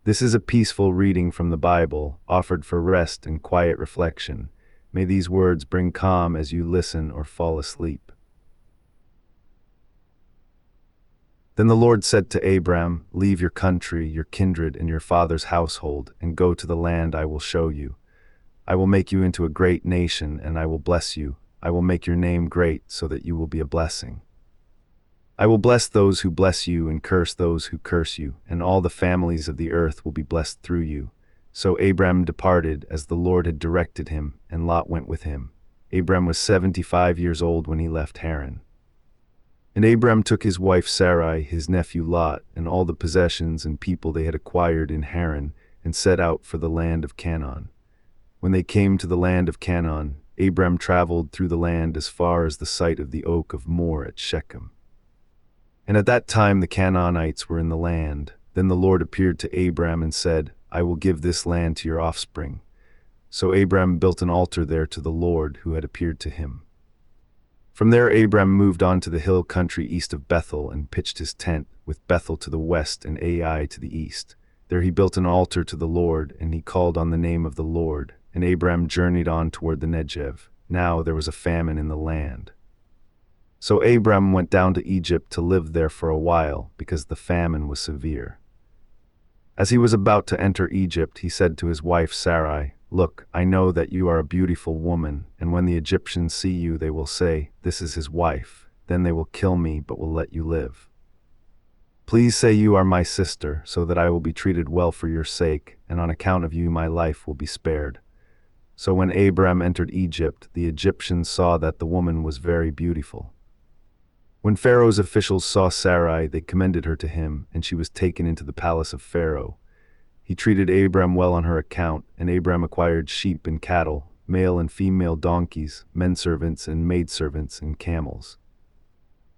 This is a peaceful reading from the Bible, offered for rest and quiet reflection. May these words bring calm as you listen or fall asleep. Then the Lord said to Abram, "Leave your country, your kindred, and your father's household, and go to the land I will show you. I will make you into a great nation, and I will bless you. I will make your name great so that you will be a blessing. I will bless those who bless you and curse those who curse you, and all the families of the earth will be blessed through you." So Abram departed as the Lord had directed him, and Lot went with him. Abram was 75 years old when he left Haran. And Abram took his wife Sarai, his nephew Lot, and all the possessions and people they had acquired in Haran, and set out for the land of Canaan. When they came to the land of Canaan, Abram traveled through the land as far as the site of the oak of Moreh at Shechem. And at that time the Canaanites were in the land. Then the Lord appeared to Abram and said, "I will give this land to your offspring." So Abram built an altar there to the Lord who had appeared to him. From there Abram moved on to the hill country east of Bethel and pitched his tent, with Bethel to the west and Ai to the east. There he built an altar to the Lord, and he called on the name of the Lord. And Abram journeyed on toward the Negev. Now there was a famine in the land. So Abram went down to Egypt to live there for a while, because the famine was severe. As he was about to enter Egypt, he said to his wife Sarai, "Look, I know that you are a beautiful woman, and when the Egyptians see you they will say, 'This is his wife.' Then they will kill me, but will let you live. Please say you are my sister, so that I will be treated well for your sake, and on account of you my life will be spared." So when Abram entered Egypt, the Egyptians saw that the woman was very beautiful. When Pharaoh's officials saw Sarai, they commended her to him, and she was taken into the palace of Pharaoh. He treated Abram well on her account, and Abram acquired sheep and cattle, male and female donkeys, menservants and maidservants, and camels.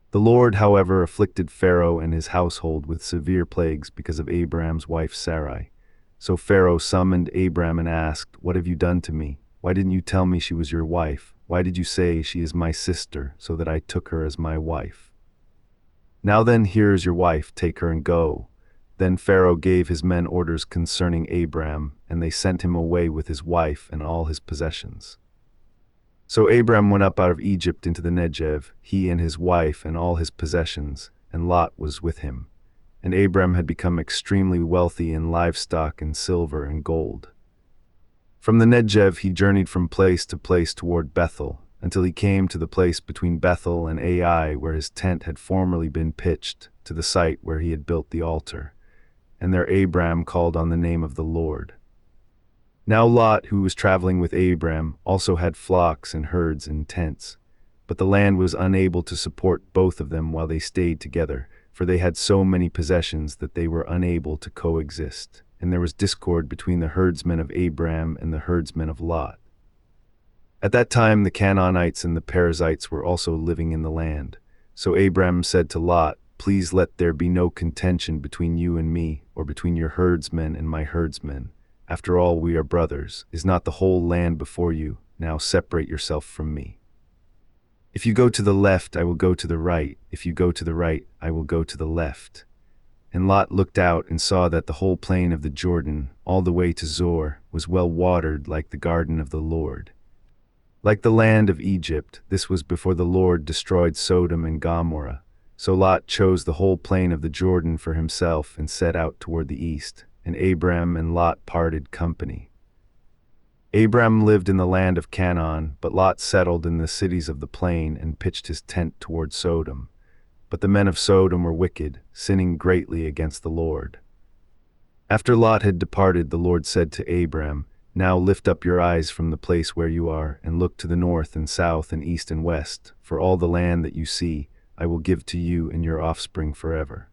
The Lord, however, afflicted Pharaoh and his household with severe plagues because of Abram's wife Sarai. So Pharaoh summoned Abram and asked, "What have you done to me? Why didn't you tell me she was your wife? Why did you say she is my sister, so that I took her as my wife? Now then, here is your wife, take her and go." Then Pharaoh gave his men orders concerning Abram, and they sent him away with his wife and all his possessions. So Abram went up out of Egypt into the Negev, he and his wife and all his possessions, and Lot was with him. And Abram had become extremely wealthy in livestock and silver and gold. From the Negev he journeyed from place to place toward Bethel, until he came to the place between Bethel and Ai where his tent had formerly been pitched, to the site where he had built the altar. And there Abram called on the name of the Lord. Now Lot, who was traveling with Abram, also had flocks and herds and tents. But the land was unable to support both of them while they stayed together, for they had so many possessions that they were unable to coexist. And there was discord between the herdsmen of Abram and the herdsmen of Lot. At that time the Canaanites and the Perizzites were also living in the land. So Abram said to Lot, "Please let there be no contention between you and me, or between your herdsmen and my herdsmen. After all, we are brothers. Is not the whole land before you? Now separate yourself from me. If you go to the left, I will go to the right. If you go to the right, I will go to the left." And Lot looked out and saw that the whole plain of the Jordan, all the way to Zoar, was well watered like the garden of the Lord. Like the land of Egypt, this was before the Lord destroyed Sodom and Gomorrah. So Lot chose the whole plain of the Jordan for himself and set out toward the east, and Abram and Lot parted company. Abram lived in the land of Canaan, but Lot settled in the cities of the plain and pitched his tent toward Sodom. But the men of Sodom were wicked, sinning greatly against the Lord. After Lot had departed, the Lord said to Abram, "Now lift up your eyes from the place where you are, and look to the north and south and east and west, for all the land that you see I will give to you and your offspring forever.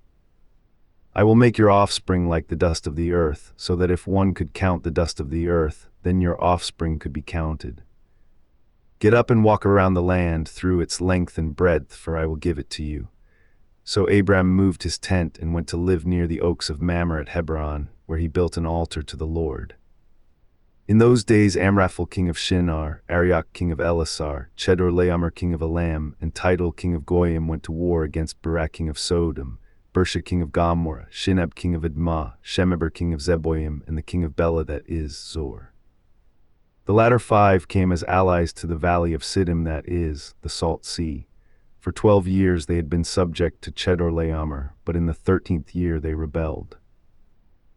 I will make your offspring like the dust of the earth, so that if one could count the dust of the earth, then your offspring could be counted. Get up and walk around the land through its length and breadth, for I will give it to you." So Abram moved his tent and went to live near the oaks of Mamre at Hebron, where he built an altar to the Lord. In those days Amraphel king of Shinar, Arioch king of Elasar, Chedorlaomer king of Elam, and Tidal king of Goyim went to war against Barak king of Sodom. Bersha king of Gomorrah, Shinab king of Admah, Shemeber king of Zeboim, and the king of Bela, that is, Zor. The latter 5 came as allies to the valley of Siddim, that is, the Salt Sea. For 12 years they had been subject to Chedorlaomer, but in the 13th year they rebelled.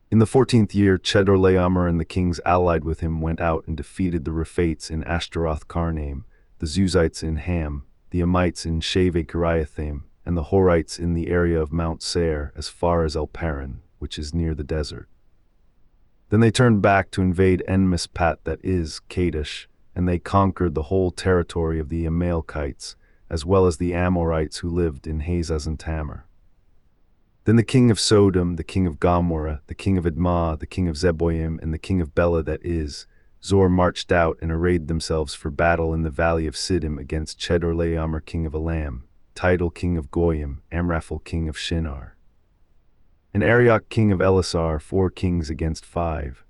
In the 14th year, Chedorlaomer and the kings allied with him went out and defeated the Rephates in Ashtaroth Karnaim, the Zuzites in Ham, the Amites in Shaveh Kiriathaim, and the Horites in the area of Mount Seir as far as El Paran, which is near the desert. Then they turned back to invade En-Mispat, that is, Kadesh, and they conquered the whole territory of the Amalekites, as well as the Amorites who lived in Hazaz and Tamar. Then the king of Sodom, the king of Gomorrah, the king of Admah, the king of Zeboim, and the king of Bela, that is, Zor, marched out and arrayed themselves for battle in the valley of Siddim against Chedorlaomer king of Elam, Tidal king of Goyim, Amraphel king of Shinar, and Arioch king of Elasar, 4 kings against 5.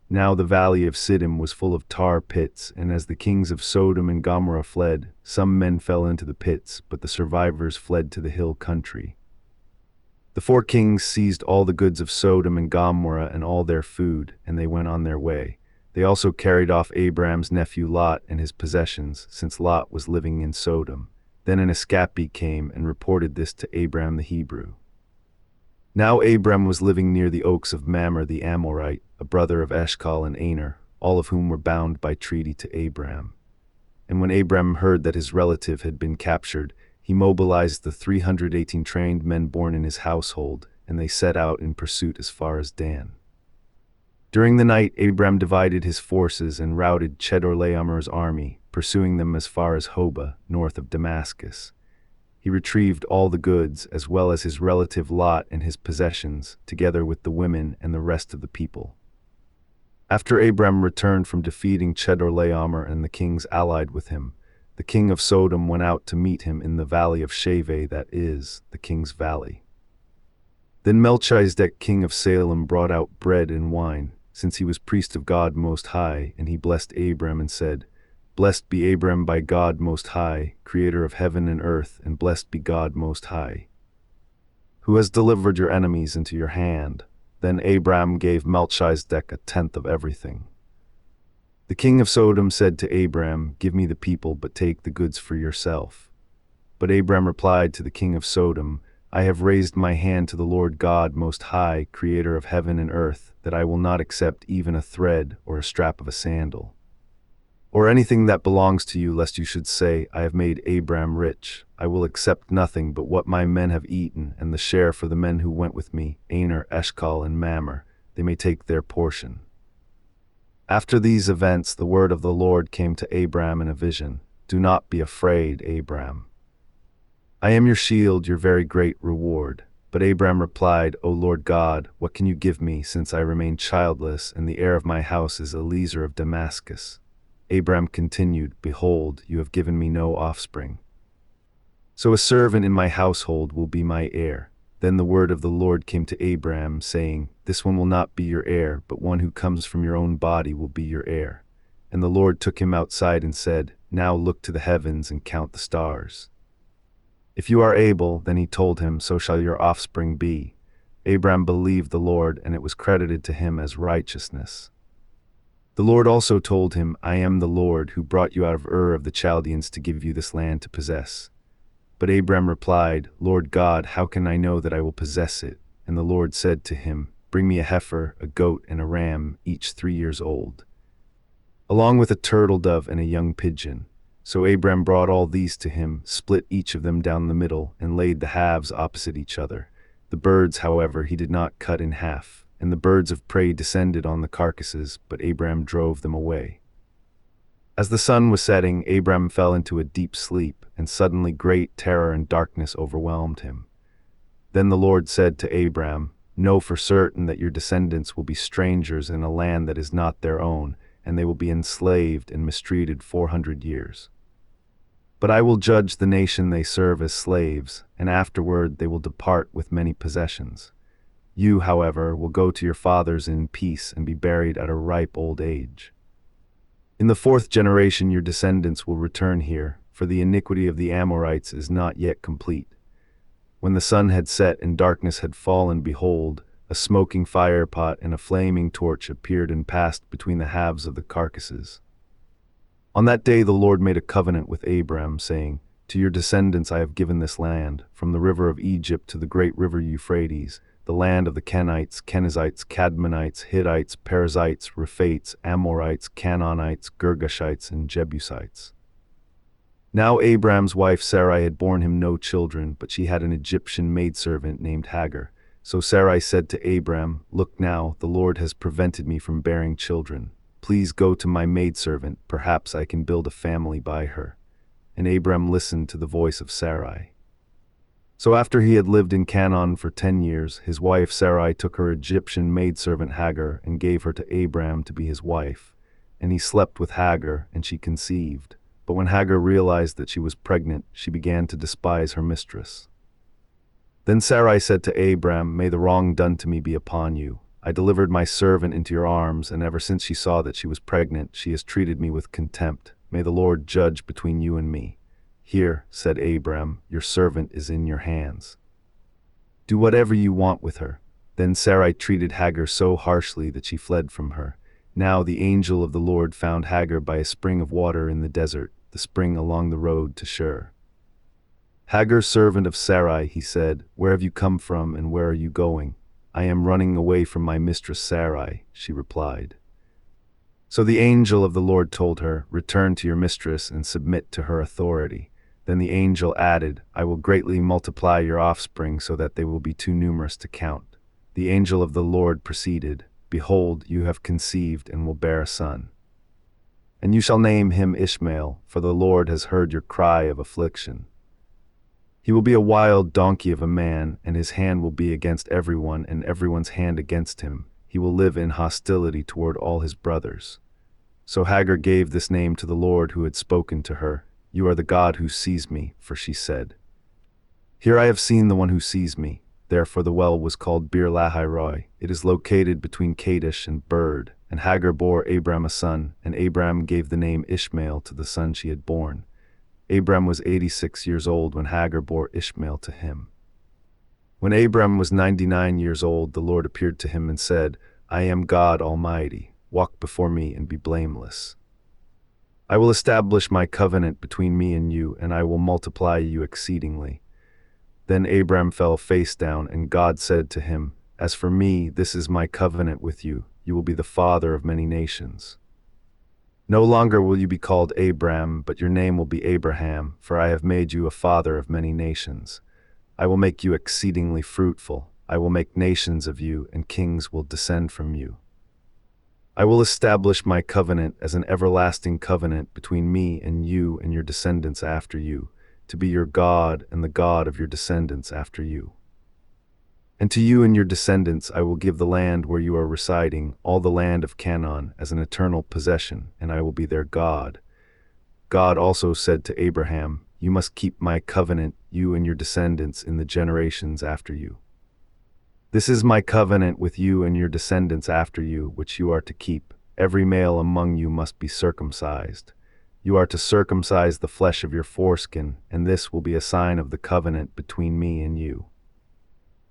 Now the valley of Siddim was full of tar pits, and as the kings of Sodom and Gomorrah fled, some men fell into the pits, but the survivors fled to the hill country. The 4 kings seized all the goods of Sodom and Gomorrah and all their food, and they went on their way. They also carried off Abram's nephew Lot and his possessions, since Lot was living in Sodom. Then an escapee came and reported this to Abram the Hebrew. Now Abram was living near the oaks of Mamre the Amorite, a brother of Eshcol and Aner, all of whom were bound by treaty to Abram. And when Abram heard that his relative had been captured, he mobilized the 318 trained men born in his household, and they set out in pursuit as far as Dan. During the night, Abram divided his forces and routed Chedorlaomer's army, pursuing them as far as Hobah, north of Damascus. He retrieved all the goods, as well as his relative Lot and his possessions, together with the women and the rest of the people. After Abram returned from defeating Chedorlaomer and the kings allied with him, the king of Sodom went out to meet him in the valley of Shaveh, that is, the king's valley. Then Melchizedek king of Salem brought out bread and wine, since he was priest of God Most High, and he blessed Abram and said, "Blessed be Abram by God Most High, creator of heaven and earth, and blessed be God Most High, who has delivered your enemies into your hand." Then Abram gave Melchizedek 1/10 of everything. The king of Sodom said to Abram, "Give me the people, but take the goods for yourself." But Abram replied to the king of Sodom, "I have raised my hand to the Lord God Most High, creator of heaven and earth, that I will not accept even a thread or a strap of a sandal, or anything that belongs to you, lest you should say, 'I have made Abram rich.' I will accept nothing but what my men have eaten, and the share for the men who went with me, Aner, Eshcol, and Mamre. They may take their portion." After these events, the word of the Lord came to Abram in a vision. "Do not be afraid, Abram. I am your shield, your very great reward." But Abram replied, "O Lord God, what can you give me, since I remain childless, and the heir of my house is Eliezer of Damascus?" Abram continued, "Behold, you have given me no offspring, so a servant in my household will be my heir." Then the word of the Lord came to Abram, saying, "This one will not be your heir, but one who comes from your own body will be your heir." And the Lord took him outside and said, "Now look to the heavens and count the stars. If you are able," then he told him, "so shall your offspring be." Abram believed the Lord, and it was credited to him as righteousness. The Lord also told him, "I am the Lord who brought you out of Ur of the Chaldeans to give you this land to possess." But Abram replied, "Lord God, how can I know that I will possess it?" And the Lord said to him, "Bring me a heifer, a goat, and a ram, each 3 years old, along with a turtle dove and a young pigeon." So Abram brought all these to him, split each of them down the middle, and laid the halves opposite each other. The birds, however, he did not cut in half, and the birds of prey descended on the carcasses, but Abram drove them away. As the sun was setting, Abram fell into a deep sleep, and suddenly great terror and darkness overwhelmed him. Then the Lord said to Abram, "Know for certain that your descendants will be strangers in a land that is not their own, and they will be enslaved and mistreated 400 years. But I will judge the nation they serve as slaves, and afterward they will depart with many possessions. You, however, will go to your fathers in peace and be buried at a ripe old age. In the 4th generation your descendants will return here, for the iniquity of the Amorites is not yet complete." When the sun had set and darkness had fallen, behold, a smoking firepot and a flaming torch appeared and passed between the halves of the carcasses. On that day the Lord made a covenant with Abram, saying, "To your descendants I have given this land, from the river of Egypt to the great river Euphrates, the land of the Kenites, Kenizzites, Cadmonites, Hittites, Perizzites, Rephaites, Amorites, Canaanites, Girgashites, and Jebusites." Now Abram's wife Sarai had borne him no children, but she had an Egyptian maidservant named Hagar. So Sarai said to Abram, "Look now, the Lord has prevented me from bearing children. Please go to my maidservant, perhaps I can build a family by her." And Abram listened to the voice of Sarai. So after he had lived in Canaan for 10 years, his wife Sarai took her Egyptian maidservant Hagar and gave her to Abram to be his wife. And he slept with Hagar, and she conceived. But when Hagar realized that she was pregnant, she began to despise her mistress. Then Sarai said to Abram, "May the wrong done to me be upon you. I delivered my servant into your arms, and ever since she saw that she was pregnant, she has treated me with contempt. May the Lord judge between you and me." "Here," said Abram, "your servant is in your hands. Do whatever you want with her." Then Sarai treated Hagar so harshly that she fled from her. Now the angel of the Lord found Hagar by a spring of water in the desert, the spring along the road to Shur. "Hagar, servant of Sarai," he said, "where have you come from and where are you going?" "I am running away from my mistress Sarai," she replied. So the angel of the Lord told her, "Return to your mistress and submit to her authority." Then the angel added, "I will greatly multiply your offspring so that they will be too numerous to count." The angel of the Lord proceeded, "Behold, you have conceived and will bear a son. And you shall name him Ishmael, for the Lord has heard your cry of affliction. He will be a wild donkey of a man, and his hand will be against everyone, and everyone's hand against him. He will live in hostility toward all his brothers." So Hagar gave this name to the Lord who had spoken to her. "You are the God who sees me," for she said, "Here I have seen the one who sees me." Therefore the well was called Bir Lahai Roi. It is located between Kadesh and Bird. And Hagar bore Abram a son, and Abram gave the name Ishmael to the son she had born. Abram was 86 years old when Hagar bore Ishmael to him. When Abram was 99 years old, the Lord appeared to him and said, "I am God Almighty. Walk before me and be blameless. I will establish my covenant between me and you, and I will multiply you exceedingly." Then Abram fell face down, and God said to him, "As for me, this is my covenant with you. You will be the father of many nations. No longer will you be called Abram, but your name will be Abraham, for I have made you a father of many nations. I will make you exceedingly fruitful. I will make nations of you, and kings will descend from you. I will establish my covenant as an everlasting covenant between me and you and your descendants after you, to be your God and the God of your descendants after you. And to you and your descendants I will give the land where you are residing, all the land of Canaan, as an eternal possession, and I will be their God." God also said to Abraham, "You must keep my covenant, you and your descendants in the generations after you. This is my covenant with you and your descendants after you, which you are to keep. Every male among you must be circumcised. You are to circumcise the flesh of your foreskin, and this will be a sign of the covenant between me and you.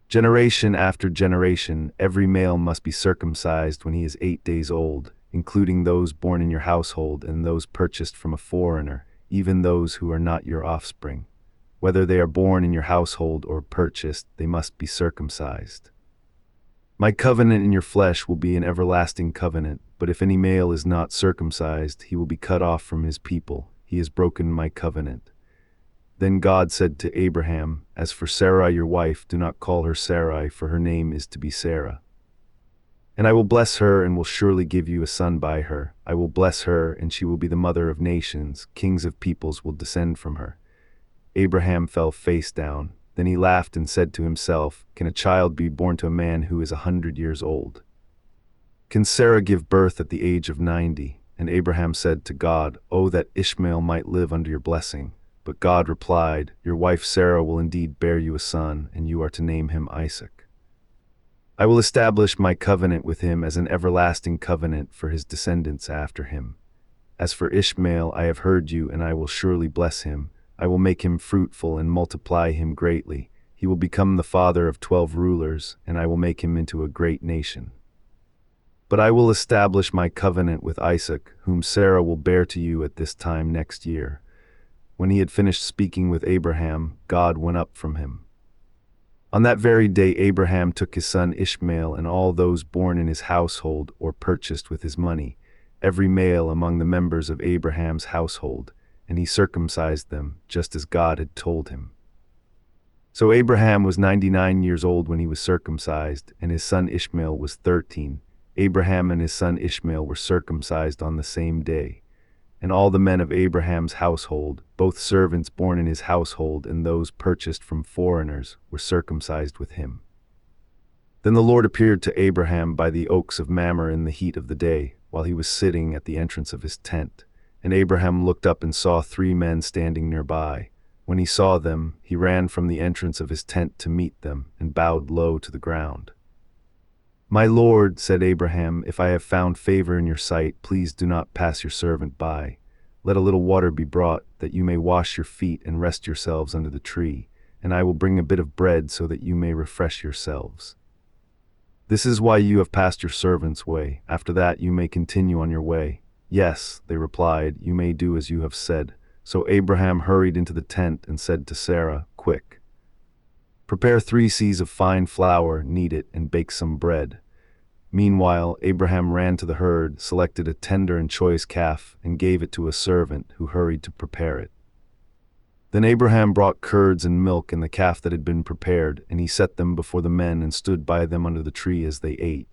Generation after generation, every male must be circumcised when he is 8 days old, including those born in your household and those purchased from a foreigner, even those who are not your offspring. Whether they are born in your household or purchased, they must be circumcised. My covenant in your flesh will be an everlasting covenant, but if any male is not circumcised, he will be cut off from his people. He has broken my covenant." Then God said to Abraham, "As for Sarai your wife, do not call her Sarai, for her name is to be Sarah. And I will bless her and will surely give you a son by her. I will bless her, and she will be the mother of nations. Kings of peoples will descend from her." Abraham fell face down. Then he laughed and said to himself, "Can a child be born to a man who is 100 years old? Can Sarah give birth at the age of 90? And Abraham said to God, "Oh, that Ishmael might live under your blessing." But God replied, "Your wife Sarah will indeed bear you a son, and you are to name him Isaac. I will establish my covenant with him as an everlasting covenant for his descendants after him. As for Ishmael, I have heard you, and I will surely bless him. I will make him fruitful and multiply him greatly. He will become the father of 12 rulers, and I will make him into a great nation. But I will establish my covenant with Isaac, whom Sarah will bear to you at this time next year." When he had finished speaking with Abraham, God went up from him. On that very day Abraham took his son Ishmael and all those born in his household or purchased with his money, every male among the members of Abraham's household, and he circumcised them, just as God had told him. So Abraham was 99 years old when he was circumcised, and his son Ishmael was 13. Abraham and his son Ishmael were circumcised on the same day. And all the men of Abraham's household, both servants born in his household and those purchased from foreigners, were circumcised with him. Then the Lord appeared to Abraham by the oaks of Mamre in the heat of the day, while he was sitting at the entrance of his tent. And Abraham looked up and saw 3 men standing nearby. When he saw them, he ran from the entrance of his tent to meet them, and bowed low to the ground. "My Lord," said Abraham, "if I have found favor in your sight, please do not pass your servant by. Let a little water be brought, that you may wash your feet and rest yourselves under the tree, and I will bring a bit of bread so that you may refresh yourselves. This is why you have passed your servant's way. After that you may continue on your way." "Yes," they replied, "you may do as you have said." So Abraham hurried into the tent and said to Sarah, "Quick, prepare 3 seahs of fine flour, knead it, and bake some bread." Meanwhile, Abraham ran to the herd, selected a tender and choice calf, and gave it to a servant, who hurried to prepare it. Then Abraham brought curds and milk and the calf that had been prepared, and he set them before the men and stood by them under the tree as they ate.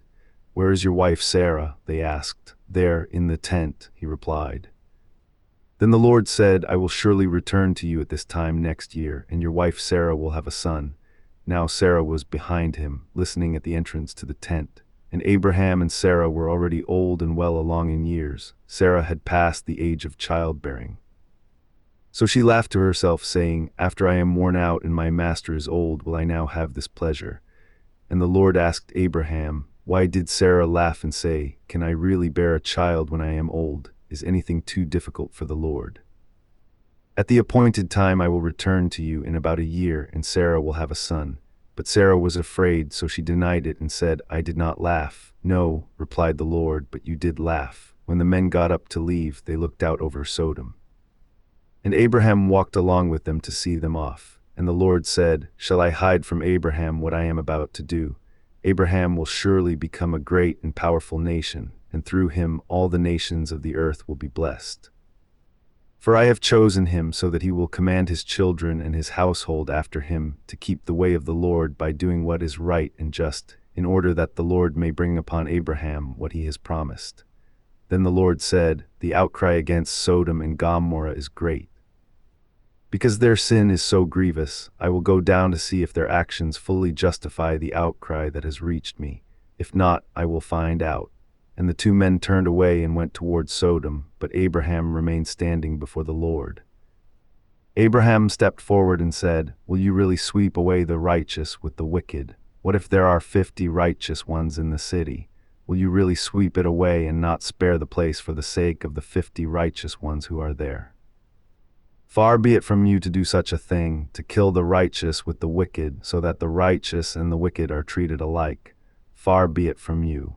"Where is your wife Sarah?" they asked. "There, in the tent," he replied. Then the Lord said, "I will surely return to you at this time next year, and your wife Sarah will have a son." Now Sarah was behind him, listening at the entrance to the tent. And Abraham and Sarah were already old and well along in years. Sarah had passed the age of childbearing. So she laughed to herself, saying, "After I am worn out and my master is old, will I now have this pleasure?" And the Lord asked Abraham, "Why did Sarah laugh and say, 'Can I really bear a child when I am old? Is anything too difficult for the Lord?' At the appointed time I will return to you in about a year, and Sarah will have a son." But Sarah was afraid, so she denied it and said, "I did not laugh." "No," replied the Lord, "but you did laugh." When the men got up to leave, they looked out over Sodom. And Abraham walked along with them to see them off. And the Lord said, "Shall I hide from Abraham what I am about to do? Abraham will surely become a great and powerful nation, and through him all the nations of the earth will be blessed. For I have chosen him so that he will command his children and his household after him to keep the way of the Lord by doing what is right and just, in order that the Lord may bring upon Abraham what he has promised." Then the Lord said, "The outcry against Sodom and Gomorrah is great. Because their sin is so grievous, I will go down to see if their actions fully justify the outcry that has reached me. If not, I will find out." And the 2 men turned away and went toward Sodom, but Abraham remained standing before the Lord. Abraham stepped forward and said, "Will you really sweep away the righteous with the wicked? What if there are 50 righteous ones in the city? Will you really sweep it away and not spare the place for the sake of the 50 righteous ones who are there? Far be it from you to do such a thing, to kill the righteous with the wicked, so that the righteous and the wicked are treated alike. Far be it from you.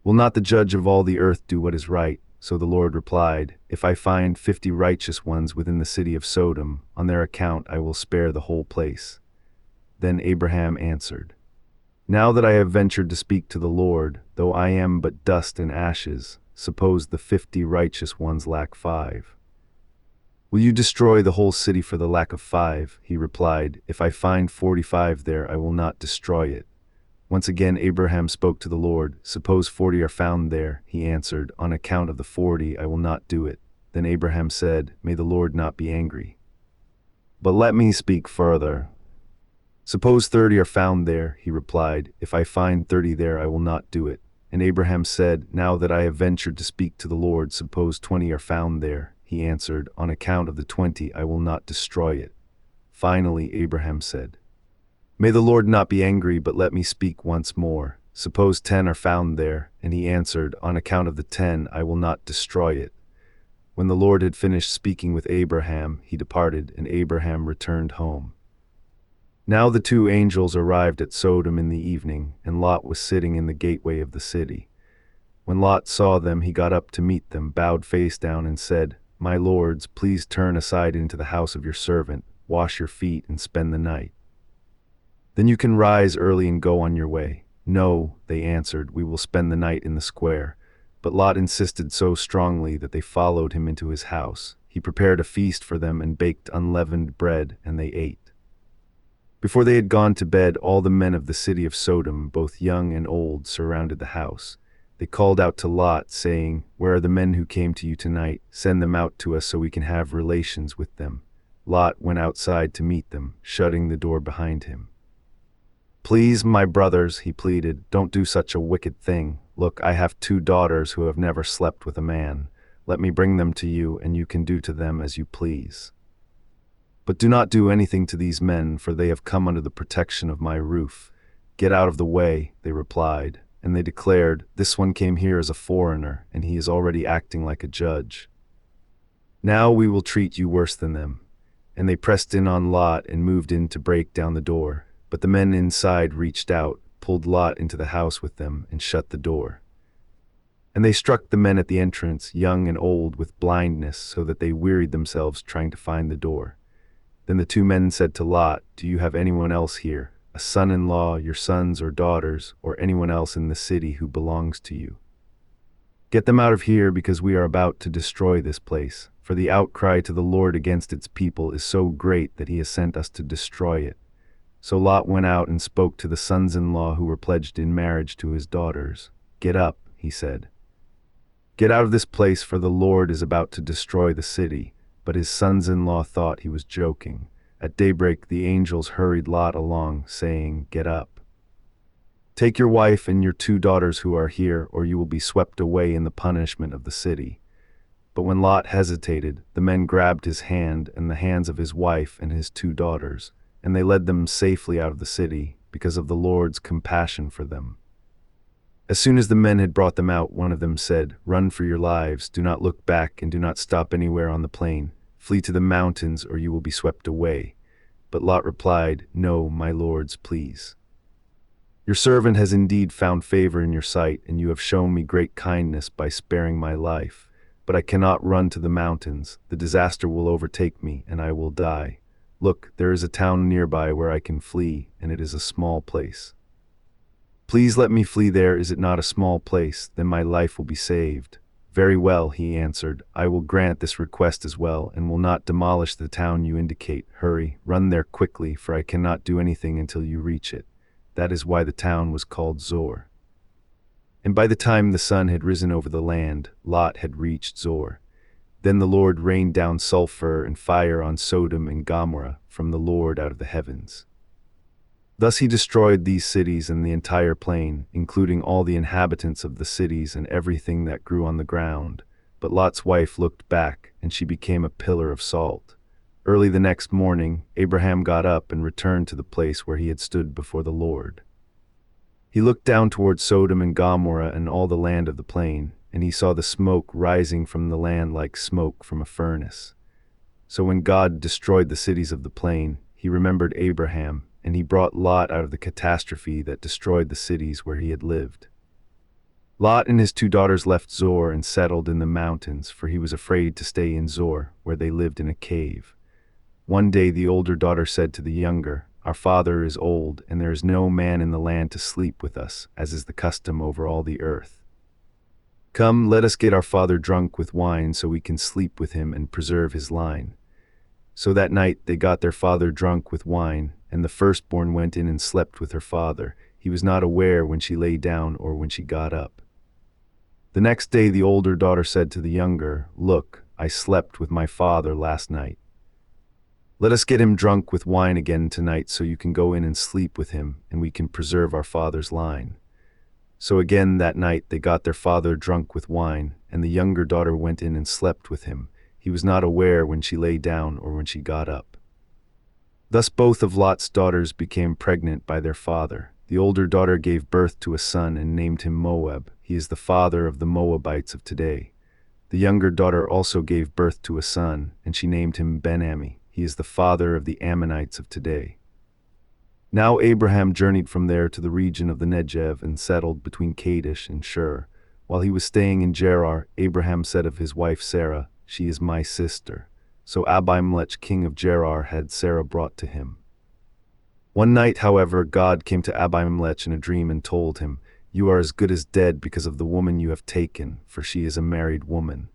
Will not the judge of all the earth do what is right?" So the Lord replied, "If I find 50 righteous ones within the city of Sodom, on their account I will spare the whole place." Then Abraham answered, "Now that I have ventured to speak to the Lord, though I am but dust and ashes, suppose the 50 righteous ones lack 5. Will you destroy the whole city for the lack of 5? He replied, "If I find 45 there, I will not destroy it." Once again Abraham spoke to the Lord, "Suppose 40 are found there." He answered, "On account of the 40 I will not do it." Then Abraham said, "May the Lord not be angry. But let me speak further. Suppose 30 are found there." He replied, "If I find 30 there I will not do it." And Abraham said, "Now that I have ventured to speak to the Lord, suppose 20 are found there." He answered, "On account of the 20 I will not destroy it." Finally Abraham said, "May the Lord not be angry, but let me speak once more. Suppose 10 are found there." And he answered, "On account of the 10 I will not destroy it." When the Lord had finished speaking with Abraham, he departed, and Abraham returned home. Now the two angels arrived at Sodom in the evening, and Lot was sitting in the gateway of the city. When Lot saw them, he got up to meet them, bowed face down, and said, "My lords, please turn aside into the house of your servant, wash your feet, and spend the night. Then you can rise early and go on your way." "No," they answered, "we will spend the night in the square." But Lot insisted so strongly that they followed him into his house. He prepared a feast for them and baked unleavened bread, and they ate. Before they had gone to bed, all the men of the city of Sodom, both young and old, surrounded the house. They called out to Lot, saying, "Where are the men who came to you tonight? Send them out to us so we can have relations with them." Lot went outside to meet them, shutting the door behind him. "Please, my brothers," he pleaded, "don't do such a wicked thing. Look, I have 2 daughters who have never slept with a man. Let me bring them to you, and you can do to them as you please. But do not do anything to these men, for they have come under the protection of my roof." "Get out of the way," they replied, and they declared, "This one came here as a foreigner, and he is already acting like a judge. Now we will treat you worse than them." And they pressed in on Lot and moved in to break down the door. But the men inside reached out, pulled Lot into the house with them, and shut the door. And they struck the men at the entrance, young and old, with blindness, so that they wearied themselves trying to find the door. Then the 2 men said to Lot, "Do you have anyone else here, a son-in-law, your sons or daughters, or anyone else in the city who belongs to you? Get them out of here, because we are about to destroy this place. For the outcry to the Lord against its people is so great that he has sent us to destroy it." So Lot went out and spoke to the sons-in-law who were pledged in marriage to his daughters. "Get up," he said. "Get out of this place, for the Lord is about to destroy the city." But his sons-in-law thought he was joking. At daybreak the angels hurried Lot along, saying, "Get up. Take your wife and your 2 daughters who are here, or you will be swept away in the punishment of the city." But when Lot hesitated, the men grabbed his hand and the hands of his wife and his 2 daughters, and they led them safely out of the city, because of the Lord's compassion for them. As soon as the men had brought them out, one of them said, "Run for your lives, do not look back, and do not stop anywhere on the plain. Flee to the mountains, or you will be swept away." But Lot replied, "No, my lords, please. Your servant has indeed found favor in your sight, and you have shown me great kindness by sparing my life. But I cannot run to the mountains. The disaster will overtake me, and I will die. Look, there is a town nearby where I can flee, and it is a small place. Please let me flee there. Is it not a small place? Then my life will be saved." "Very well," he answered, "I will grant this request as well, and will not demolish the town you indicate. Hurry, run there quickly, for I cannot do anything until you reach it." That is why the town was called Zor. And by the time the sun had risen over the land, Lot had reached Zor. Then the Lord rained down sulfur and fire on Sodom and Gomorrah from the Lord out of the heavens. Thus he destroyed these cities and the entire plain, including all the inhabitants of the cities and everything that grew on the ground. But Lot's wife looked back, and she became a pillar of salt. Early the next morning, Abraham got up and returned to the place where he had stood before the Lord. He looked down toward Sodom and Gomorrah and all the land of the plain, and he saw the smoke rising from the land like smoke from a furnace. So when God destroyed the cities of the plain, he remembered Abraham, and he brought Lot out of the catastrophe that destroyed the cities where he had lived. Lot and his 2 daughters left Zor and settled in the mountains, for he was afraid to stay in Zor, where they lived in a cave. One day the older daughter said to the younger, "Our father is old, and there is no man in the land to sleep with us, as is the custom over all the earth. Come, let us get our father drunk with wine so we can sleep with him and preserve his line." So that night they got their father drunk with wine, and the firstborn went in and slept with her father. He was not aware when she lay down or when she got up. The next day the older daughter said to the younger, "Look, I slept with my father last night. Let us get him drunk with wine again tonight so you can go in and sleep with him, and we can preserve our father's line." So again that night they got their father drunk with wine, and the younger daughter went in and slept with him. He was not aware when she lay down or when she got up. Thus both of Lot's daughters became pregnant by their father. The older daughter gave birth to a son and named him Moab. He is the father of the Moabites of today. The younger daughter also gave birth to a son, and she named him Ben-Ammi. He is the father of the Ammonites of today. Now Abraham journeyed from there to the region of the Negev and settled between Kadesh and Shur. While he was staying in Gerar, Abraham said of his wife Sarah, "She is my sister." So Abimelech, king of Gerar, had Sarah brought to him. One night, however, God came to Abimelech in a dream and told him, "You are as good as dead because of the woman you have taken, for she is a married woman."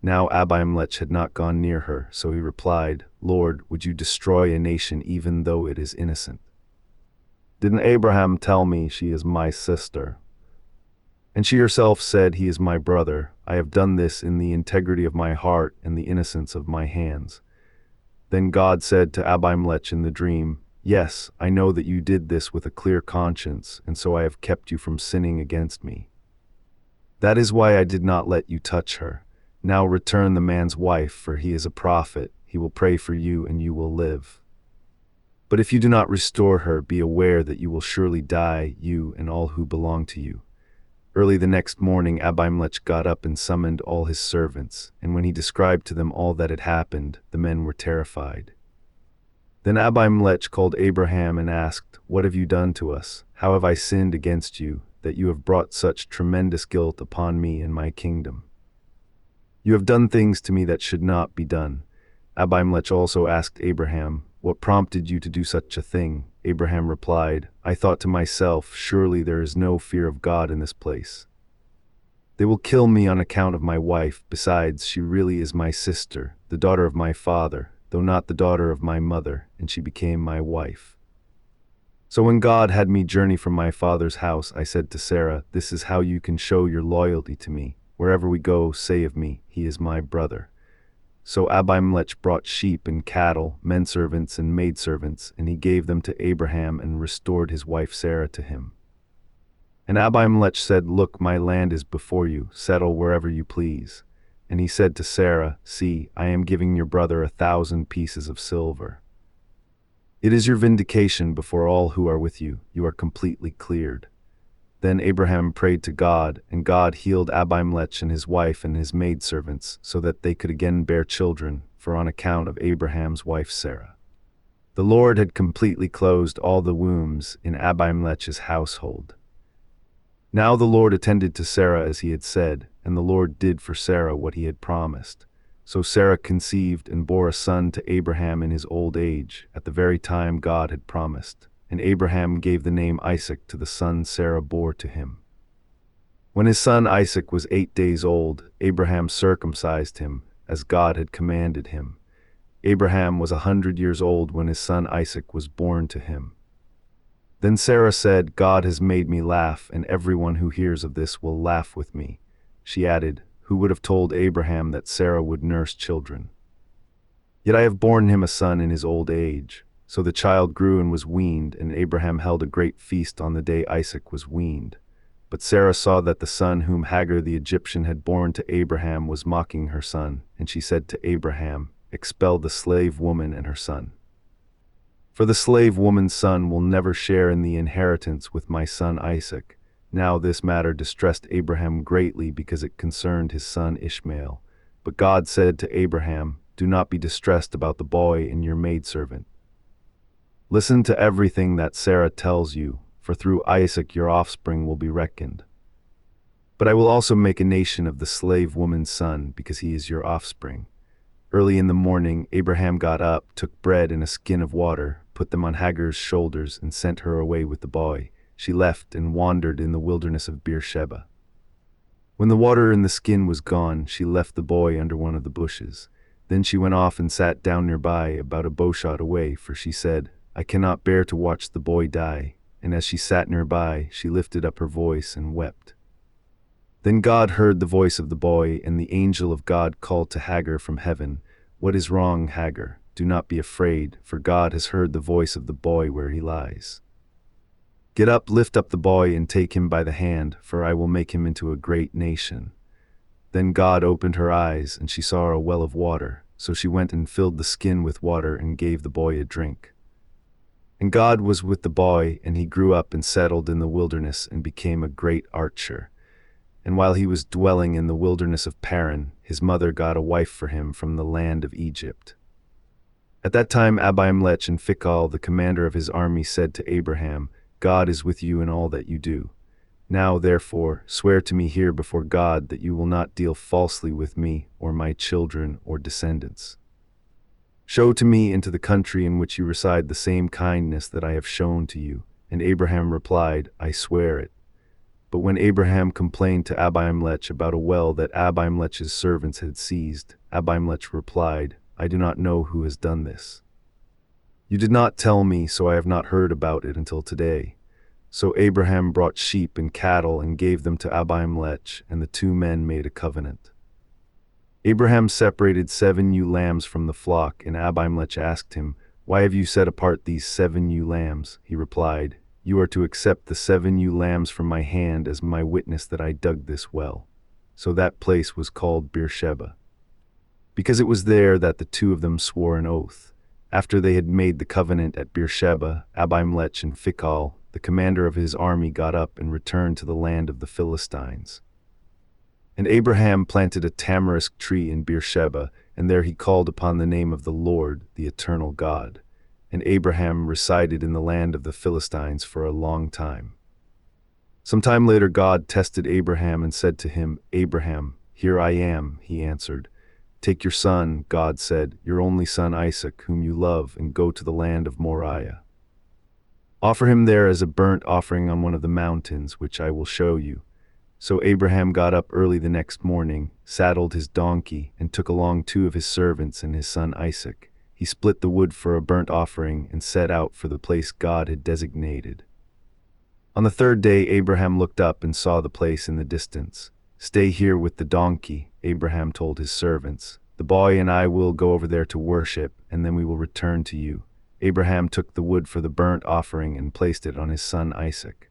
Now Abimelech had not gone near her, so he replied, "Lord, would you destroy a nation even though it is innocent? Didn't Abraham tell me she is my sister? And she herself said, he is my brother. I have done this in the integrity of my heart and the innocence of my hands." Then God said to Abimelech in the dream, "Yes, I know that you did this with a clear conscience, and so I have kept you from sinning against me. That is why I did not let you touch her. Now return the man's wife, for he is a prophet. He will pray for you and you will live. But if you do not restore her, be aware that you will surely die, you and all who belong to you." Early the next morning Abimelech got up and summoned all his servants, and when he described to them all that had happened, the men were terrified. Then Abimelech called Abraham and asked, "What have you done to us? How have I sinned against you, that you have brought such tremendous guilt upon me and my kingdom? You have done things to me that should not be done." Abimelech also asked Abraham, "What prompted you to do such a thing?" Abraham replied, "I thought to myself, surely there is no fear of God in this place. They will kill me on account of my wife. Besides, she really is my sister, the daughter of my father, though not the daughter of my mother, and she became my wife. So when God had me journey from my father's house, I said to Sarah, 'This is how you can show your loyalty to me. Wherever we go, say of me, he is my brother.' So Abimelech brought sheep and cattle, menservants and maidservants, and he gave them to Abraham and restored his wife Sarah to him. And Abimelech said, 'Look, my land is before you, settle wherever you please.' And he said to Sarah, 'See, I am giving your brother 1,000 pieces of silver. It is your vindication before all who are with you. You are completely cleared.' Then Abraham prayed to God, and God healed Abimelech and his wife and his maidservants, so that they could again bear children, for on account of Abraham's wife Sarah. The Lord had completely closed all the wombs in Abimelech's household. Now the Lord attended to Sarah as he had said, and the Lord did for Sarah what he had promised. So Sarah conceived and bore a son to Abraham in his old age, at the very time God had promised. And Abraham gave the name Isaac to the son Sarah bore to him. When his son Isaac was 8 days old, Abraham circumcised him, as God had commanded him. Abraham was 100 years old when his son Isaac was born to him. Then Sarah said, "God has made me laugh, and everyone who hears of this will laugh with me." She added, "Who would have told Abraham that Sarah would nurse children? Yet I have borne him a son in his old age." So the child grew and was weaned, and Abraham held a great feast on the day Isaac was weaned. But Sarah saw that the son whom Hagar the Egyptian had borne to Abraham was mocking her son, and she said to Abraham, "Expel the slave woman and her son. For the slave woman's son will never share in the inheritance with my son Isaac." Now this matter distressed Abraham greatly because it concerned his son Ishmael. But God said to Abraham, "Do not be distressed about the boy and your maidservant. Listen to everything that Sarah tells you, for through Isaac your offspring will be reckoned. But I will also make a nation of the slave woman's son, because he is your offspring." Early in the morning, Abraham got up, took bread and a skin of water, put them on Hagar's shoulders, and sent her away with the boy. She left and wandered in the wilderness of Beersheba. When the water in the skin was gone, she left the boy under one of the bushes. Then she went off and sat down nearby, about a bowshot away, for she said, "I cannot bear to watch the boy die." And as she sat nearby, she lifted up her voice and wept. Then God heard the voice of the boy, and the angel of God called to Hagar from heaven, "What is wrong, Hagar? Do not be afraid, for God has heard the voice of the boy where he lies. Get up, lift up the boy, and take him by the hand, for I will make him into a great nation." Then God opened her eyes, and she saw a well of water. So she went and filled the skin with water and gave the boy a drink. And God was with the boy, and he grew up and settled in the wilderness and became a great archer. And while he was dwelling in the wilderness of Paran, his mother got a wife for him from the land of Egypt. At that time Abimelech and Phicol, the commander of his army, said to Abraham, God is with you in all that you do. Now, therefore, swear to me here before God that you will not deal falsely with me or my children or descendants. Show to me into the country in which you reside the same kindness that I have shown to you. And Abraham replied, I swear it. But when Abraham complained to Abimelech about a well that Abimelech's servants had seized, Abimelech replied, I do not know who has done this. You did not tell me, so I have not heard about it until today. So Abraham brought sheep and cattle and gave them to Abimelech, and the two men made a covenant. Abraham separated 7 ewe lambs from the flock, and Abimelech asked him, Why have you set apart these 7 ewe lambs? He replied, You are to accept the 7 ewe lambs from my hand as my witness that I dug this well. So that place was called Beersheba, because it was there that the two of them swore an oath. After they had made the covenant at Beersheba, Abimelech and Phicol, the commander of his army, got up and returned to the land of the Philistines. And Abraham planted a tamarisk tree in Beersheba, and there he called upon the name of the Lord, the eternal God. And Abraham resided in the land of the Philistines for a long time. Some time later God tested Abraham and said to him, Abraham, here I am, he answered. Take your son, God said, your only son Isaac, whom you love, and go to the land of Moriah. Offer him there as a burnt offering on one of the mountains, which I will show you. So Abraham got up early the next morning, saddled his donkey, and took along 2 of his servants and his son Isaac. He split the wood for a burnt offering and set out for the place God had designated. On the 3rd day Abraham looked up and saw the place in the distance. Stay here with the donkey, Abraham told his servants. The boy and I will go over there to worship, and then we will return to you. Abraham took the wood for the burnt offering and placed it on his son Isaac.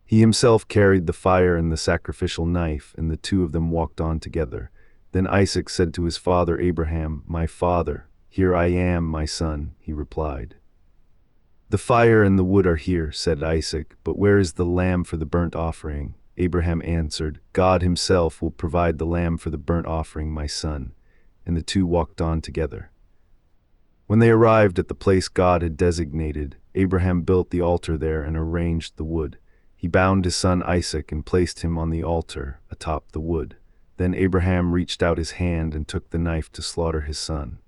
He himself carried the fire and the sacrificial knife, and the two of them walked on together. Then Isaac said to his father Abraham, My father. Here I am, my son, he replied. The fire and the wood are here, said Isaac, but where is the lamb for the burnt offering? Abraham answered, God himself will provide the lamb for the burnt offering, my son. And the two walked on together. When they arrived at the place God had designated, Abraham built the altar there and arranged the wood. He bound his son Isaac and placed him on the altar atop the wood. Then Abraham reached out his hand and took the knife to slaughter his son.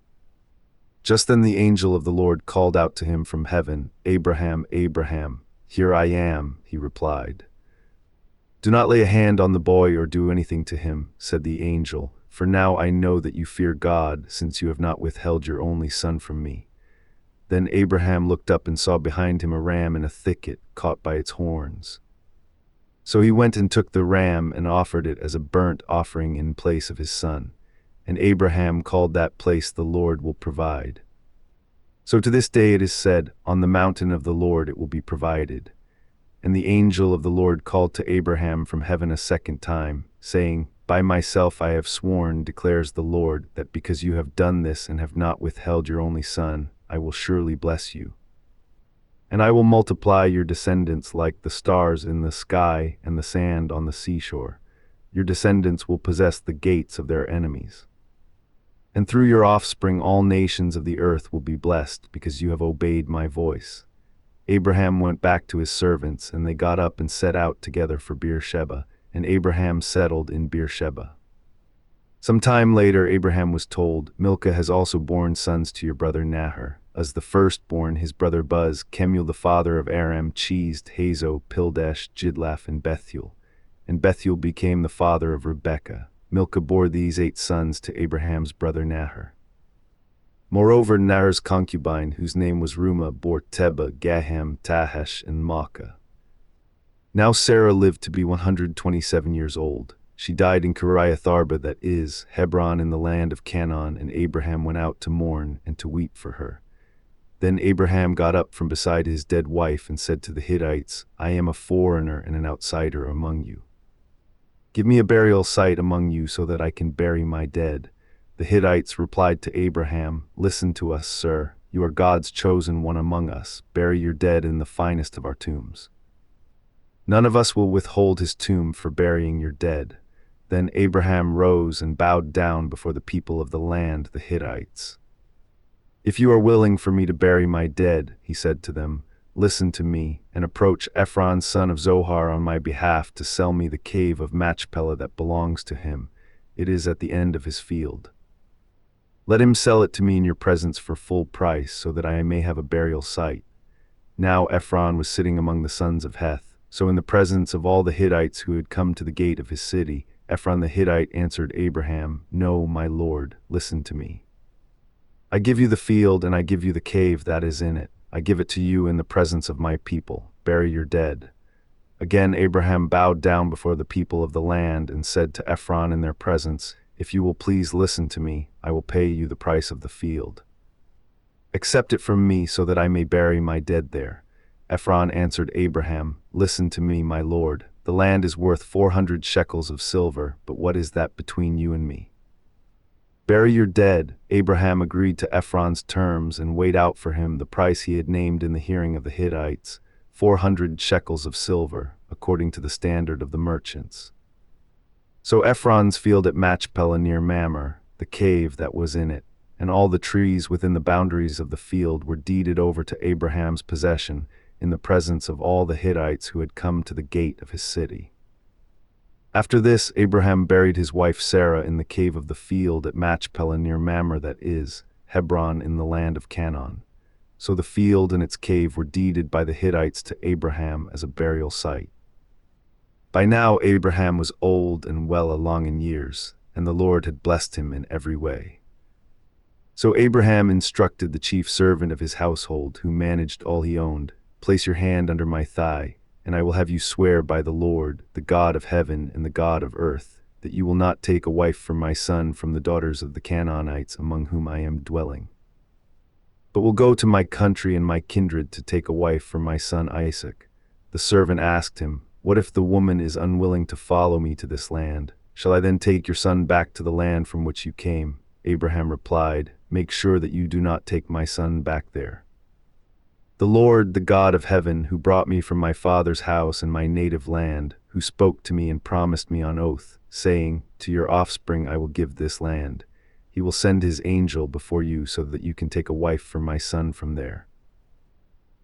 Just then the angel of the Lord called out to him from heaven, Abraham, Abraham. Here I am, he replied. Do not lay a hand on the boy or do anything to him, said the angel, for now I know that you fear God, since you have not withheld your only son from me. Then Abraham looked up and saw behind him a ram in a thicket, caught by its horns. So he went and took the ram and offered it as a burnt offering in place of his son. And Abraham called that place the Lord will provide. So to this day it is said, On the mountain of the Lord it will be provided. And the angel of the Lord called to Abraham from heaven a second time, saying, By myself I have sworn, declares the Lord, that because you have done this and have not withheld your only son, I will surely bless you. And I will multiply your descendants like the stars in the sky and the sand on the seashore. Your descendants will possess the gates of their enemies. And through your offspring all nations of the earth will be blessed, because you have obeyed my voice. Abraham went back to his servants, and they got up and set out together for Beersheba, and Abraham settled in Beersheba. Some time later Abraham was told, Milcah has also borne sons to your brother Nahor. As the firstborn, his brother Buz, Kemuel the father of Aram, cheesed Hazo, Pildash, Jidlaph, and Bethuel. And Bethuel became the father of Rebekah. Milcah bore these 8 sons to Abraham's brother Nahor. Moreover, Nahor's concubine, whose name was Reumah, bore Tebah, Gaham, Tahash, and Maacah. Now Sarah lived to be 127 years old. She died in Kiriath-arba, that is, Hebron, in the land of Canaan, and Abraham went out to mourn and to weep for her. Then Abraham got up from beside his dead wife and said to the Hittites, I am a foreigner and an outsider among you. Give me a burial site among you so that I can bury my dead. The Hittites replied to Abraham, Listen to us, sir. You are God's chosen one among us. Bury your dead in the finest of our tombs. None of us will withhold his tomb for burying your dead. Then Abraham rose and bowed down before the people of the land, the Hittites. If you are willing for me to bury my dead, he said to them, listen to me, and approach Ephron son of Zohar on my behalf to sell me the cave of Machpelah that belongs to him. It is at the end of his field. Let him sell it to me in your presence for full price, so that I may have a burial site. Now Ephron was sitting among the sons of Heth. So in the presence of all the Hittites who had come to the gate of his city, Ephron the Hittite answered Abraham, No, my lord, listen to me. I give you the field, and I give you the cave that is in it. I give it to you in the presence of my people. Bury your dead. Again Abraham bowed down before the people of the land and said to Ephron in their presence, If you will please listen to me, I will pay you the price of the field. Accept it from me so that I may bury my dead there. Ephron answered Abraham, Listen to me, my lord. The land is worth 400 shekels of silver, but what is that between you and me? Bury your dead. Abraham agreed to Ephron's terms and weighed out for him the price he had named in the hearing of the Hittites, 400 shekels of silver, according to the standard of the merchants. So Ephron's field at Machpelah near Mamre, the cave that was in it, and all the trees within the boundaries of the field were deeded over to Abraham's possession in the presence of all the Hittites who had come to the gate of his city. After this, Abraham buried his wife Sarah in the cave of the field at Machpelah near Mamre, that is, Hebron in the land of Canaan. So the field and its cave were deeded by the Hittites to Abraham as a burial site. By now Abraham was old and well along in years, and the Lord had blessed him in every way. So Abraham instructed the chief servant of his household, who managed all he owned, Place your hand under my thigh, and I will have you swear by the Lord, the God of heaven and the God of earth, that you will not take a wife for my son from the daughters of the Canaanites among whom I am dwelling, but will go to my country and my kindred to take a wife for my son Isaac. The servant asked him, What if the woman is unwilling to follow me to this land? Shall I then take your son back to the land from which you came? Abraham replied, Make sure that you do not take my son back there. The Lord, the God of heaven, who brought me from my father's house and my native land, who spoke to me and promised me on oath, saying, To your offspring I will give this land. He will send his angel before you so that you can take a wife for my son from there.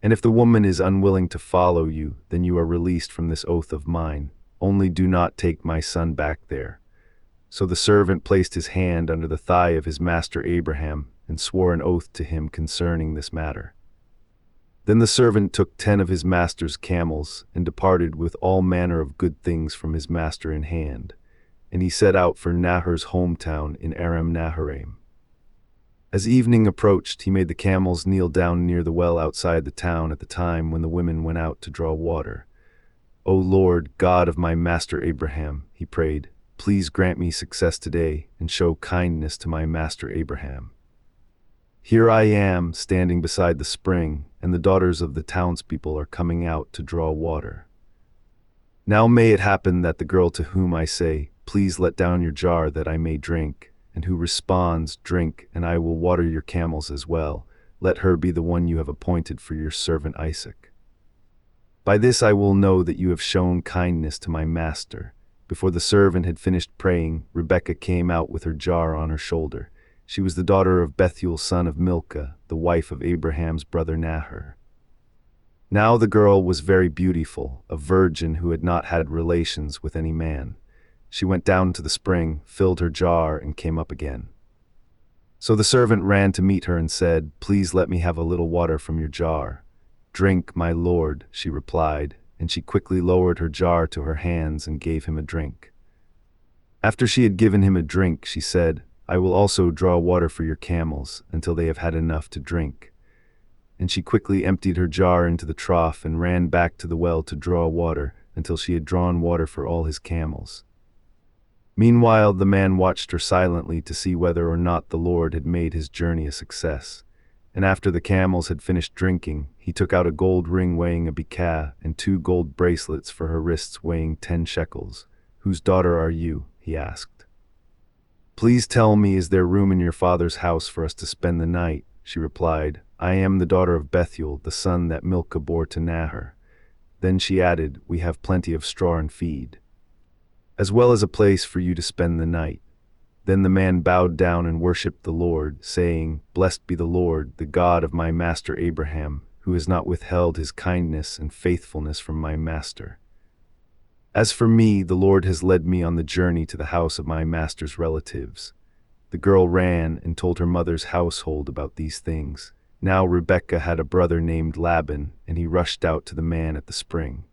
And if the woman is unwilling to follow you, then you are released from this oath of mine. Only do not take my son back there. So the servant placed his hand under the thigh of his master Abraham and swore an oath to him concerning this matter. Then the servant took 10 of his master's camels and departed with all manner of good things from his master in hand. And he set out for Nahor's hometown in Aram Naharaim. As evening approached, he made the camels kneel down near the well outside the town at the time when the women went out to draw water. O Lord, God of my master Abraham, he prayed, please grant me success today and show kindness to my master Abraham. Here I am, standing beside the spring, and the daughters of the townspeople are coming out to draw water. Now may it happen that the girl to whom I say, Please let down your jar that I may drink, and who responds, Drink, and I will water your camels as well, let her be the one you have appointed for your servant Isaac. By this I will know that you have shown kindness to my master. Before the servant had finished praying, Rebekah came out with her jar on her shoulder. She was the daughter of Bethuel son of Milcah, the wife of Abraham's brother Nahor. Now the girl was very beautiful, a virgin who had not had relations with any man. She went down to the spring, filled her jar, and came up again. So the servant ran to meet her and said, Please let me have a little water from your jar. Drink, my lord, she replied, and she quickly lowered her jar to her hands and gave him a drink. After she had given him a drink, she said, I will also draw water for your camels until they have had enough to drink. And she quickly emptied her jar into the trough and ran back to the well to draw water until she had drawn water for all his camels. Meanwhile, the man watched her silently to see whether or not the Lord had made his journey a success. And after the camels had finished drinking, he took out a gold ring weighing a bikah and 2 gold bracelets for her wrists weighing 10 shekels. Whose daughter are you? He asked. Please tell me, is there room in your father's house for us to spend the night? She replied, I am the daughter of Bethuel, the son that Milcah bore to Nahor. Then she added, We have plenty of straw and feed, as well as a place for you to spend the night. Then the man bowed down and worshipped the Lord, saying, Blessed be the Lord, the God of my master Abraham, who has not withheld his kindness and faithfulness from my master. As for me, the Lord has led me on the journey to the house of my master's relatives. The girl ran and told her mother's household about these things. Now Rebekah had a brother named Laban, and he rushed out to the man at the spring.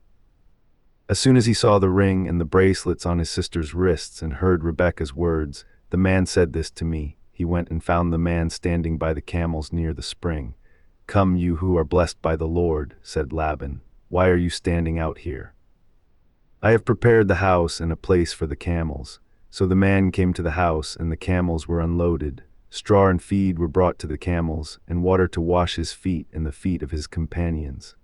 As soon as he saw the ring and the bracelets on his sister's wrists and heard Rebekah's words, the man said this to me. He went and found the man standing by the camels near the spring. Come, you who are blessed by the Lord, said Laban. Why are you standing out here? I have prepared the house and a place for the camels. So the man came to the house, and the camels were unloaded. Straw and feed were brought to the camels, and water to wash his feet and the feet of his companions.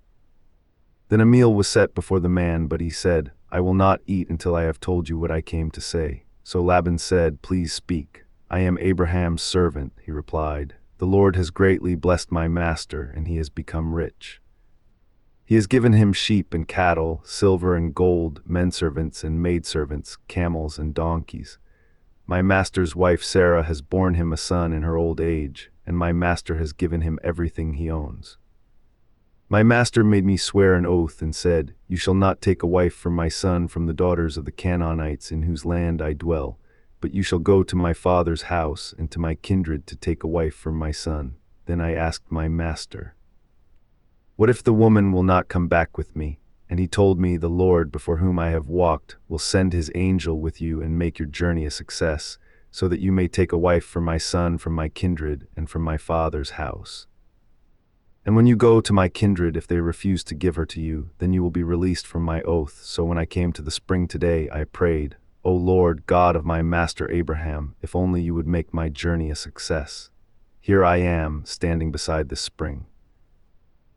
Then a meal was set before the man, but he said, I will not eat until I have told you what I came to say. So Laban said, Please speak. I am Abraham's servant, he replied. The Lord has greatly blessed my master, and he has become rich. He has given him sheep and cattle, silver and gold, menservants and maidservants, camels and donkeys. My master's wife Sarah has borne him a son in her old age, and my master has given him everything he owns. My master made me swear an oath and said, You shall not take a wife for my son from the daughters of the Canaanites in whose land I dwell, but you shall go to my father's house and to my kindred to take a wife for my son. Then I asked my master, What if the woman will not come back with me? And he told me, The Lord before whom I have walked will send his angel with you and make your journey a success, so that you may take a wife for my son from my kindred and from my father's house. And when you go to my kindred, if they refuse to give her to you, then you will be released from my oath. So when I came to the spring today, I prayed, O Lord, God of my master Abraham, if only you would make my journey a success. Here I am, standing beside this spring.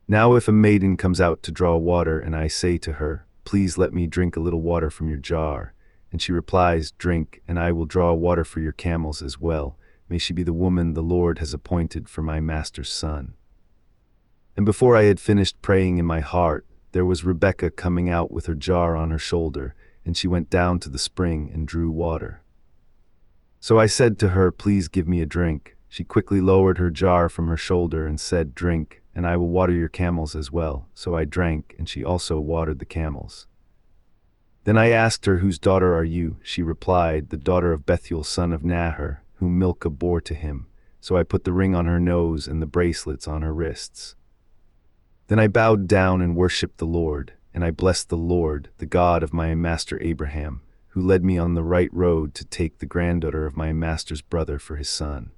Now if a maiden comes out to draw water, and I say to her, Please let me drink a little water from your jar, and she replies, Drink, and I will draw water for your camels as well, may she be the woman the Lord has appointed for my master's son. And before I had finished praying in my heart, there was Rebekah coming out with her jar on her shoulder, and she went down to the spring and drew water. So I said to her, Please give me a drink. She quickly lowered her jar from her shoulder and said, Drink, and I will water your camels as well. So I drank, and she also watered the camels. Then I asked her, Whose daughter are you? She replied, The daughter of Bethuel son of Nahor, whom Milcah bore to him. So I put the ring on her nose and the bracelets on her wrists. Then I bowed down and worshipped the Lord, and I blessed the Lord, the God of my master Abraham, who led me on the right road to take the granddaughter of my master's brother for his son.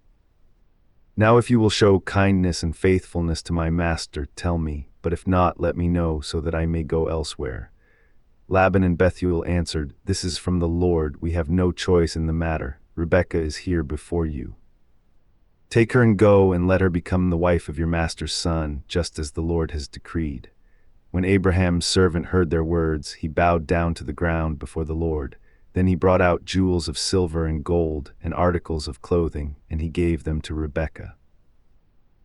Now if you will show kindness and faithfulness to my master, tell me, but if not, let me know so that I may go elsewhere. Laban and Bethuel answered, This is from the Lord, we have no choice in the matter. Rebekah is here before you. Take her and go, and let her become the wife of your master's son, just as the Lord has decreed. When Abraham's servant heard their words, he bowed down to the ground before the Lord. Then he brought out jewels of silver and gold, and articles of clothing, and he gave them to Rebekah.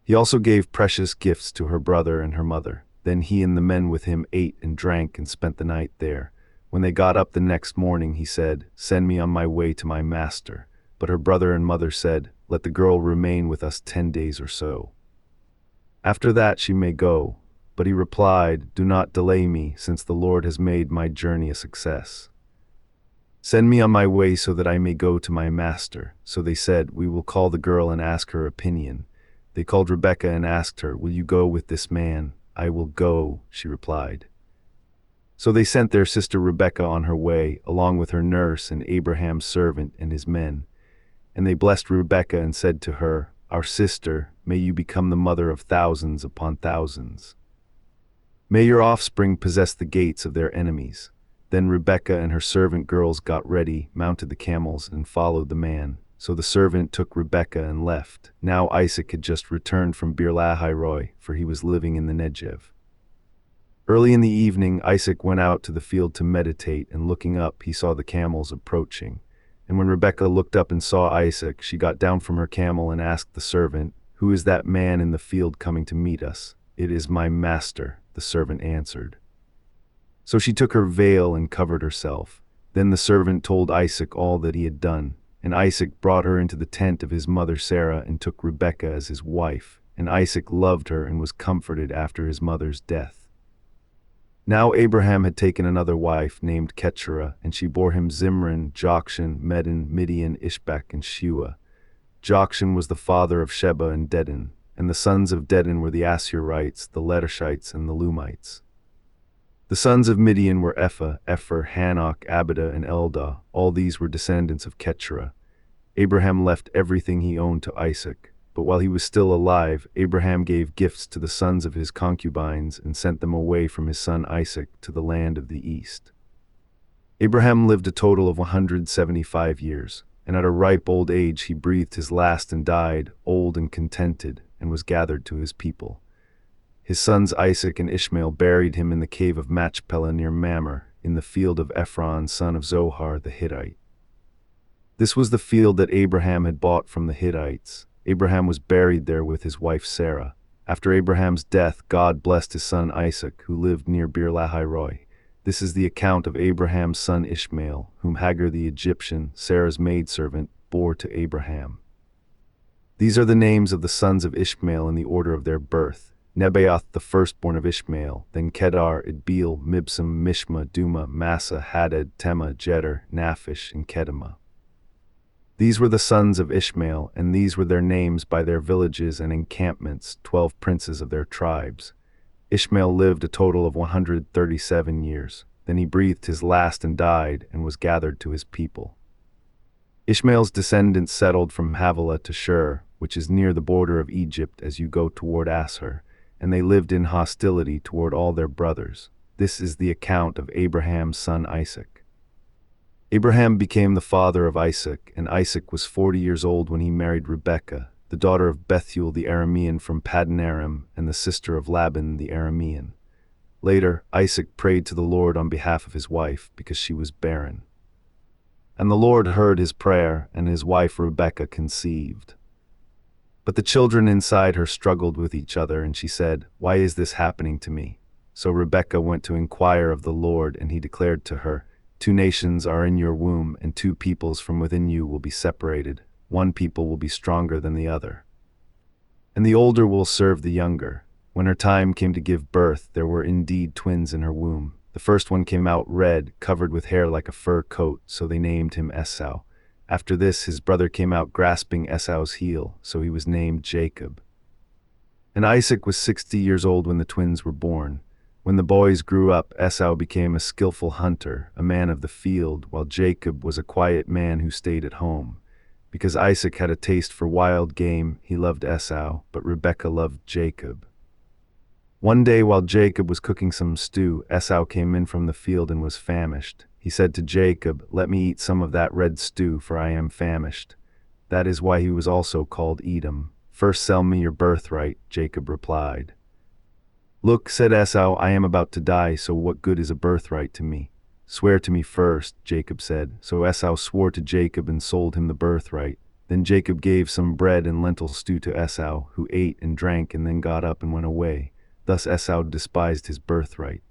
He also gave precious gifts to her brother and her mother. Then he and the men with him ate and drank and spent the night there. When they got up the next morning, he said, Send me on my way to my master. But her brother and mother said, Let the girl remain with us 10 days or so. After that she may go. But he replied, Do not delay me, since the Lord has made my journey a success. Send me on my way so that I may go to my master. So they said, We will call the girl and ask her opinion. They called Rebekah and asked her, Will you go with this man? I will go, she replied. So they sent their sister Rebekah on her way, along with her nurse and Abraham's servant and his men. And they blessed Rebekah and said to her, Our sister, may you become the mother of thousands upon thousands. May your offspring possess the gates of their enemies. Then Rebekah and her servant girls got ready, mounted the camels, and followed the man. So the servant took Rebekah and left. Now Isaac had just returned from Beer-lahai-roi, for he was living in the Negev. Early in the evening, Isaac went out to the field to meditate, and looking up, he saw the camels approaching. And when Rebekah looked up and saw Isaac, she got down from her camel and asked the servant, Who is that man in the field coming to meet us? It is my master, the servant answered. So she took her veil and covered herself. Then the servant told Isaac all that he had done, And Isaac brought her into the tent of his mother Sarah and took Rebekah as his wife. And Isaac loved her and was comforted after his mother's death. Now Abraham had taken another wife named Keturah, and she bore him Zimran, Jokshan, Medan, Midian, Ishbak, and Shua. Jokshan was the father of Sheba and Dedan, and the sons of Dedan were the Ashurites, the Letushites, and the Lumites. The sons of Midian were Ephah, Epher, Hanok, Abida, and Eldah. All these were descendants of Keturah. Abraham left everything he owned to Isaac, but while he was still alive, Abraham gave gifts to the sons of his concubines and sent them away from his son Isaac to the land of the east. Abraham lived a total of 175 years, and at a ripe old age he breathed his last and died, old and contented, and was gathered to his people. His sons Isaac and Ishmael buried him in the cave of Machpelah near Mamre, in the field of Ephron son of Zohar the Hittite. This was the field that Abraham had bought from the Hittites. Abraham was buried there with his wife Sarah. After Abraham's death, God blessed his son Isaac, who lived near Beer-lahai-roi. This is the account of Abraham's son Ishmael, whom Hagar the Egyptian, Sarah's maidservant, bore to Abraham. These are the names of the sons of Ishmael in the order of their birth. Nebaioth, the firstborn of Ishmael, then Kedar, Idbeel, Mibsam, Mishma, Duma, Massa, Hadad, Tema, Jeter, Naphish, and Kedemah. These were the sons of Ishmael, and these were their names by their villages and encampments, 12 princes of their tribes. Ishmael lived a total of 137 years. Then he breathed his last and died, and was gathered to his people. Ishmael's descendants settled from Havilah to Shur, which is near the border of Egypt as you go toward Assur, and they lived in hostility toward all their brothers. This is the account of Abraham's son Isaac. Abraham became the father of Isaac, and Isaac was 40 years old when he married Rebekah, the daughter of Bethuel the Aramean from Paddan Aram, and the sister of Laban the Aramean. Later, Isaac prayed to the Lord on behalf of his wife, because she was barren. And the Lord heard his prayer, and his wife Rebekah conceived. But the children inside her struggled with each other, and she said, "Why is this happening to me?" So Rebekah went to inquire of the Lord, and he declared to her, "Two nations are in your womb, and two peoples from within you will be separated. One people will be stronger than the other, and the older will serve the younger." When her time came to give birth, there were indeed twins in her womb. The first one came out red, covered with hair like a fur coat, so they named him Esau. After this, his brother came out grasping Esau's heel, so he was named Jacob. And Isaac was 60 years old when the twins were born. When the boys grew up, Esau became a skillful hunter, a man of the field, while Jacob was a quiet man who stayed at home. Because Isaac had a taste for wild game, he loved Esau, but Rebekah loved Jacob. One day while Jacob was cooking some stew, Esau came in from the field and was famished. He said to Jacob, "Let me eat some of that red stew, for I am famished." That is why he was also called Edom. "First sell me your birthright," Jacob replied. "Look," said Esau, "I am about to die, so what good is a birthright to me?" "Swear to me first," Jacob said. So Esau swore to Jacob and sold him the birthright. Then Jacob gave some bread and lentil stew to Esau, who ate and drank and then got up and went away. Thus Esau despised his birthright.